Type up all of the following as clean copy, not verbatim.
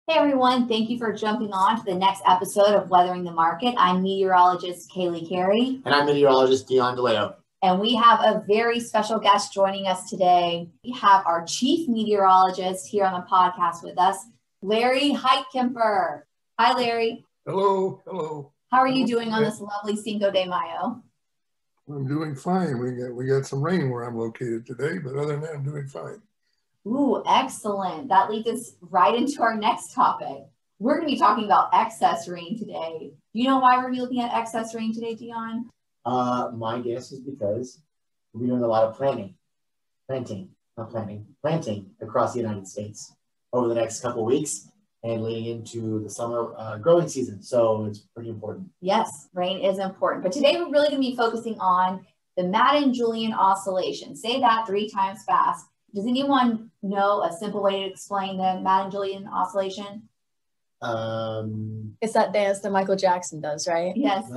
Hey everyone, thank you for jumping on to the next episode of Weathering the Market. I'm meteorologist Kailey Carey. And I'm meteorologist Dion. And we have a very special guest joining us today. We have our chief meteorologist here on the podcast with us, Larry Heitkemper. Hi, Larry. Hello, hello. How are you doing on this lovely Cinco de Mayo? I'm doing fine. We got some rain where I'm located today, but other than that, I'm doing fine. Ooh, excellent. That leads us right into our next topic. We're going to be talking about excess rain today. Do you know why we're going to be looking at excess rain today, Dion? My guess is because we're doing a lot of planting across the United States over the next couple of weeks and leading into the summer growing season. So it's pretty important. Yes, rain is important. But today we're really going to be focusing on the Madden Julian Oscillation. Say that 3 times fast. Does anyone know a simple way to explain the Madden Julian Oscillation? It's that dance that Michael Jackson does, right? Yes.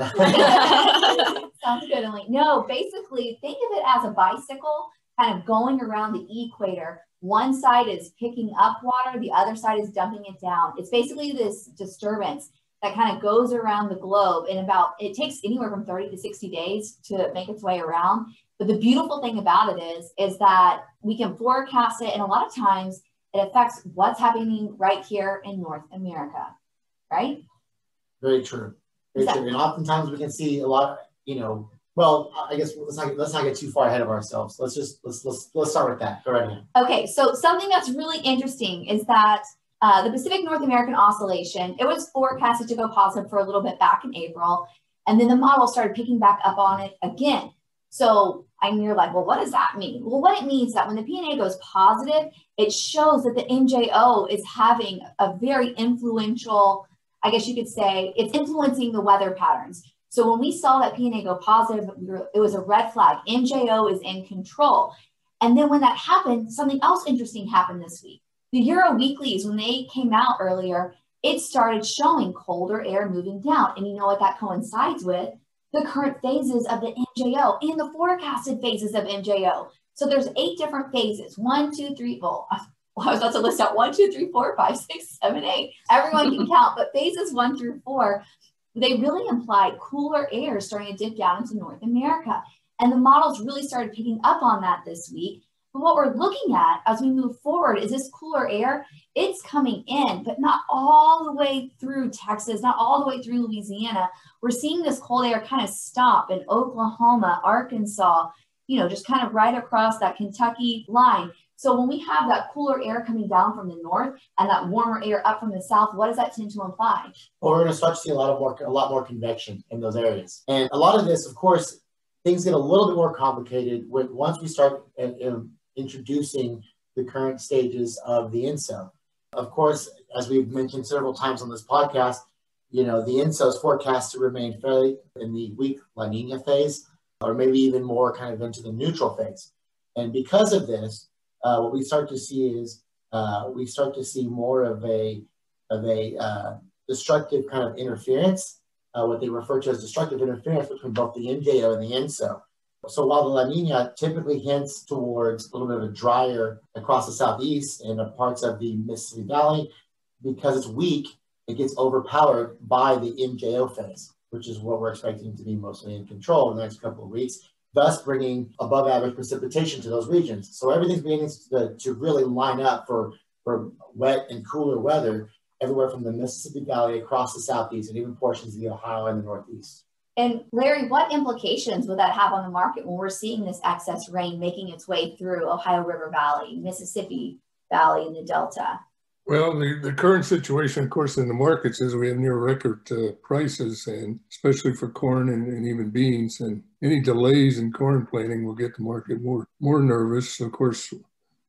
Sounds good, Emily. No, basically, think of it as a bicycle kind of going around the equator. One side is picking up water, the other side is dumping it down. It's basically this disturbance that kind of goes around the globe in it takes anywhere from 30 to 60 days to make its way around. But the beautiful thing about it is that we can forecast it, and a lot of times it affects what's happening right here in North America, right? Very true. Very true. And oftentimes we can see a lot, well, I guess let's not get too far ahead of ourselves. Let's start with that. Go right ahead. Okay, so something that's really interesting is that the Pacific North American Oscillation, it was forecasted to go positive for a little bit back in April, and then the model started picking back up on it again. So you're like, well, what does that mean? Well, what it means is that when the PNA goes positive, it shows that the MJO is having a very influential, I guess you could say, it's influencing the weather patterns. So when we saw that PNA go positive, it was a red flag. MJO is in control. And then when that happened, something else interesting happened this week. The Euro weeklies, when they came out earlier, it started showing colder air moving down. And you know what that coincides with? The current phases of the MJO and the forecasted phases of MJO. So there's 8 different phases. 1, 2, 3, well, I was about to list out 1, 2, 3, 4, 5, 6, 7, 8. Everyone can count, but phases 1 through 4, they really implied cooler air starting to dip down into North America. And the models really started picking up on that this week. But what we're looking at as we move forward is this cooler air, it's coming in, but not all the way through Texas, not all the way through Louisiana. We're seeing this cold air kind of stop in Oklahoma, Arkansas, just kind of right across that Kentucky line. So when we have that cooler air coming down from the north and that warmer air up from the south, what does that tend to imply? Well, we're going to start to see a lot more convection in those areas. And a lot of this, of course, things get a little bit more complicated once we start introducing the current stages of the INSO. Of course, as we've mentioned several times on this podcast, the INSO is forecast to remain fairly in the weak La Nina phase, or maybe even more kind of into the neutral phase. And because of this, what we start to see is more of a destructive kind of interference, what they refer to as destructive interference between both the MJO and the INSO. So while the La Nina typically hints towards a little bit of a drier across the southeast and parts of the Mississippi Valley, because it's weak, it gets overpowered by the MJO phase, which is what we're expecting to be mostly in control in the next couple of weeks, thus bringing above average precipitation to those regions. So everything's beginning to really line up for wet and cooler weather everywhere from the Mississippi Valley across the southeast and even portions of the Ohio and the Northeast. And Larry, what implications would that have on the market when we're seeing this excess rain making its way through Ohio River Valley, Mississippi Valley, and the Delta? Well, the current situation, of course, in the markets is we have near record prices, and especially for corn and even beans. And any delays in corn planting will get the market more nervous. Of course,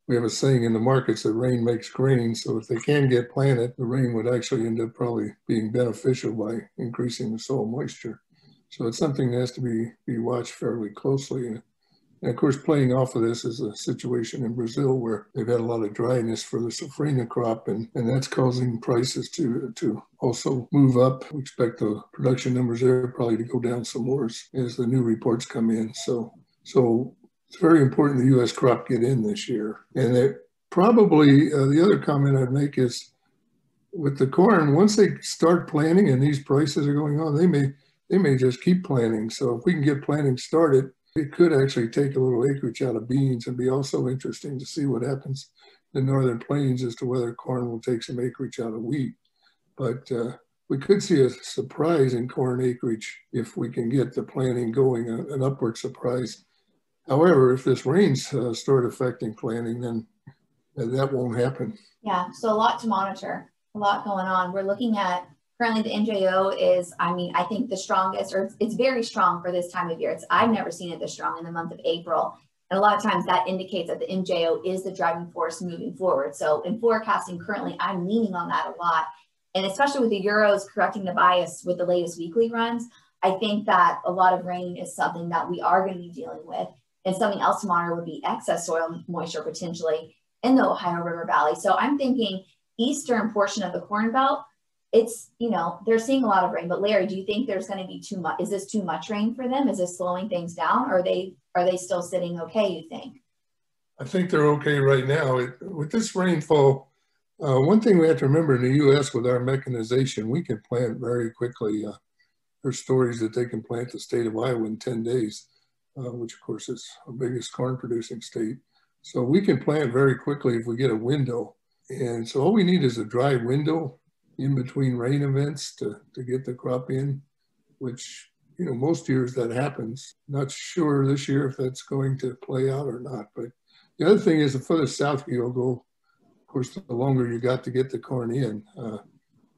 we have a saying in the markets that rain makes grain. So if they can get planted, the rain would actually end up probably being beneficial by increasing the soil moisture. So it's something that has to be watched fairly closely. And of course, playing off of this is a situation in Brazil where they've had a lot of dryness for the safrinha crop, and that's causing prices to also move up. We expect the production numbers there probably to go down some more as the new reports come in. So it's very important the U.S. crop get in this year. And that probably the other comment I'd make is with the corn, once they start planting and these prices are going on, they may just keep planting. So if we can get planting started, it could actually take a little acreage out of beans and be also interesting to see what happens in the northern plains as to whether corn will take some acreage out of wheat. But we could see a surprise in corn acreage if we can get the planting going, an upward surprise. However, if this rains start affecting planting, then that won't happen. Yeah, so a lot to monitor, a lot going on. We're looking at currently the MJO is, I think the strongest, or it's very strong for this time of year. I've never seen it this strong in the month of April. And a lot of times that indicates that the MJO is the driving force moving forward. So in forecasting currently, I'm leaning on that a lot. And especially with the Euros correcting the bias with the latest weekly runs, I think that a lot of rain is something that we are going to be dealing with. And something else to monitor would be excess soil moisture potentially in the Ohio River Valley. So I'm thinking eastern portion of the Corn Belt, it's, they're seeing a lot of rain. But Larry, do you think there's going to be too much? Is this too much rain for them? Is this slowing things down? Or are they still sitting okay, you think? I think they're okay right now. With this rainfall, one thing we have to remember in the U.S. with our mechanization, we can plant very quickly. There's stories that they can plant the state of Iowa in 10 days, which of course is our biggest corn producing state. So we can plant very quickly if we get a window. And so all we need is a dry window in between rain events to get the crop in, which, most years that happens. Not sure this year if that's going to play out or not. But the other thing is the further south you'll go, of course, the longer you got to get the corn in.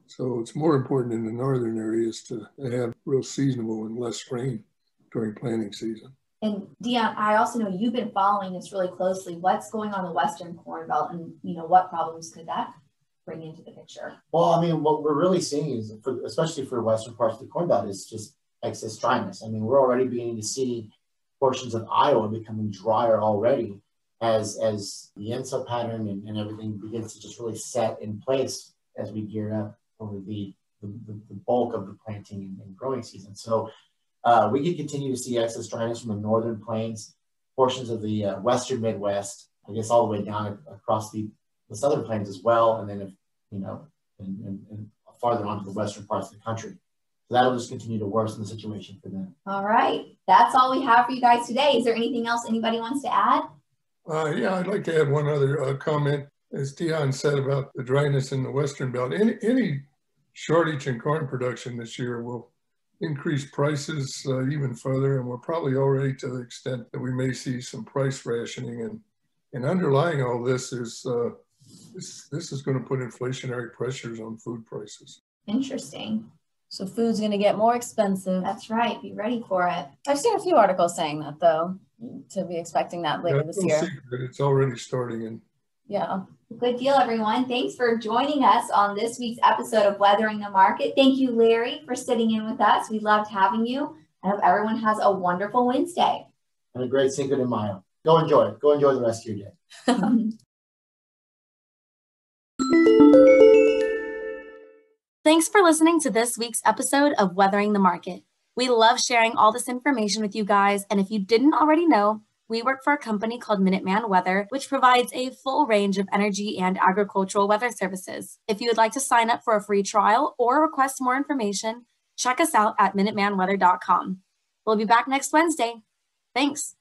So it's more important in the northern areas to have real seasonable and less rain during planting season. And Dion, I also know you've been following this really closely. What's going on in the Western Corn Belt, and what problems could that bring into the picture? Well, what we're really seeing is, especially for western parts of the Corn Belt, is just excess dryness. We're already beginning to see portions of Iowa becoming drier already as the enso pattern and everything begins to just really set in place as we gear up over the bulk of the planting and growing season. So we could continue to see excess dryness from the northern plains, portions of the western Midwest, I guess all the way down across the southern plains as well, and then and farther on to the western parts of the country. So that'll just continue to worsen the situation for them. All right, that's all we have for you guys today. Is there anything else anybody wants to add? Yeah, I'd like to add one other comment. As Dion said about the dryness in the Western Belt, any shortage in corn production this year will increase prices even further, and we're probably already to the extent that we may see some price rationing. And underlying all this is this is going to put inflationary pressures on food prices. Interesting. So food's going to get more expensive. That's right. Be ready for it. I've seen a few articles saying that, though, to be expecting that later this year. Secret. It's already starting. And yeah. Good deal, everyone. Thanks for joining us on this week's episode of Weathering the Market. Thank you, Larry, for sitting in with us. We loved having you. I hope everyone has a wonderful Wednesday. And a great Cinco de Mayo. Go enjoy it. Go enjoy the rest of your day. Thanks for listening to this week's episode of Weathering the Market. We love sharing all this information with you guys, and if you didn't already know, we work for a company called Minuteman Weather, which provides a full range of energy and agricultural weather services. If you would like to sign up for a free trial or request more information, check us out at minutemanweather.com. We'll be back next Wednesday. Thanks.